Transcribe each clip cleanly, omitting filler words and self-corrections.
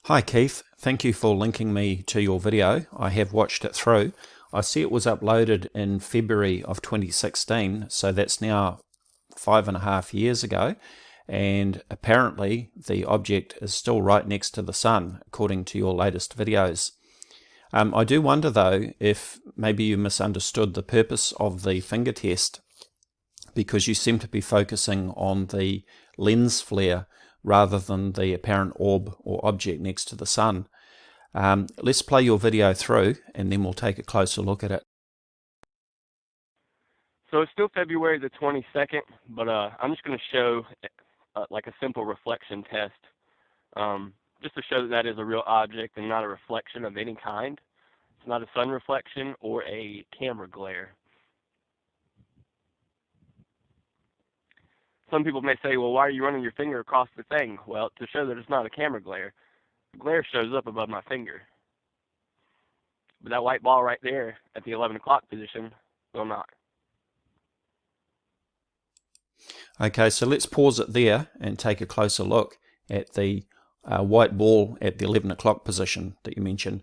Hi Keith, thank you for linking me to your video. I have watched it through. I see it was uploaded in February of 2016, so that's now 5.5 years ago, and apparently the object is still right next to the sun, according to your latest videos. I do wonder though if maybe you misunderstood the purpose of the finger test, because you seem to be focusing on the lens flare rather than the apparent orb or object next to the sun. Let's play your video through and then we'll take a closer look at it. So it's still February the 22nd, but I'm just going to show like a simple reflection test, just to show that that is a real object and not a reflection of any kind. It's not a sun reflection or a camera glare. Some people may say, well, why are you running your finger across the thing? Well, to show that it's not a camera glare. The glare shows up above my finger. But that white ball right there at the 11 o'clock position will not. Okay, so let's pause it there and take a closer look at the white ball at the 11 o'clock position that you mentioned.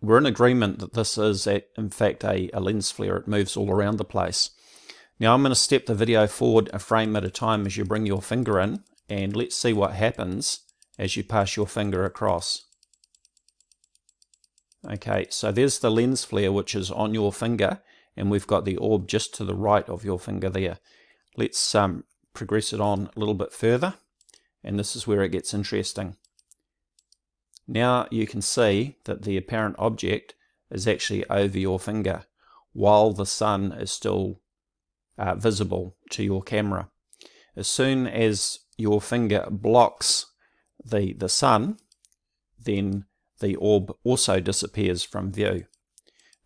We're in agreement that this is in fact a lens flare. It moves all around the place. Now I'm going to step the video forward a frame at a time as you bring your finger in, and let's see what happens as you pass your finger across. Okay, so there's the lens flare which is on your finger, and we've got the orb just to the right of your finger there. Let's progress it on a little bit further, and this is where it gets interesting. Now you can see that the apparent object is actually over your finger while the sun is still visible to your camera. As soon as your finger blocks the sun, then the orb also disappears from view.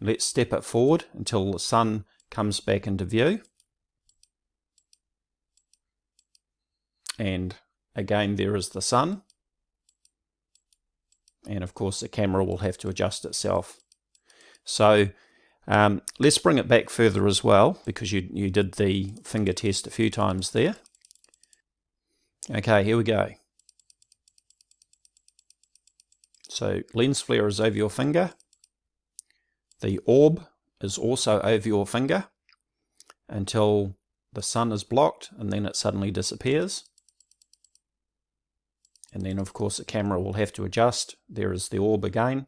Let's step it forward until the sun comes back into view. And again there is the sun. And of course the camera will have to adjust itself. So let's bring it back further as well, because you did the finger test a few times there. Okay, here we go. So lens flare is over your finger. The orb is also over your finger until the sun is blocked, and then it suddenly disappears. And then of course the camera will have to adjust. There is the orb again.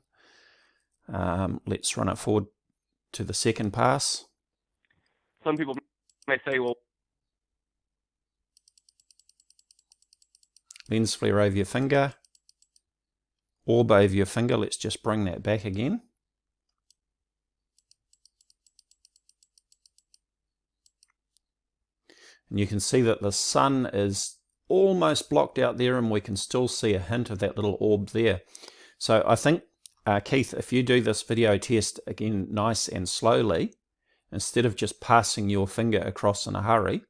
Let's run it forward to the second pass. Some people may say, well, lens flare over your finger, orb over your finger. Let's just bring that back again. And you can see that the sun is almost blocked out there, and we can still see a hint of that little orb there. So I think Keith, if you do this video test again nice and slowly, instead of just passing your finger across in a hurry,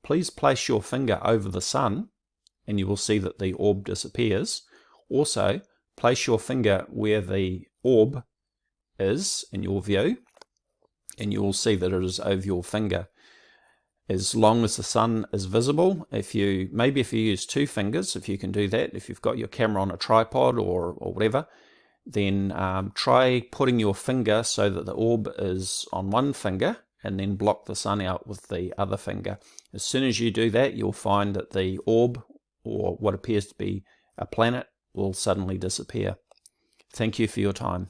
please place your finger over the sun and you will see that the orb disappears. Also, place your finger where the orb is in your view and you will see that it is over your finger. As long as the sun is visible, maybe if you use two fingers, if you can do that, if you've got your camera on a tripod or whatever, then try putting your finger so that the orb is on one finger and then block the sun out with the other finger. As soon as you do that, you'll find that the orb, or what appears to be a planet, will suddenly disappear. Thank you for your time.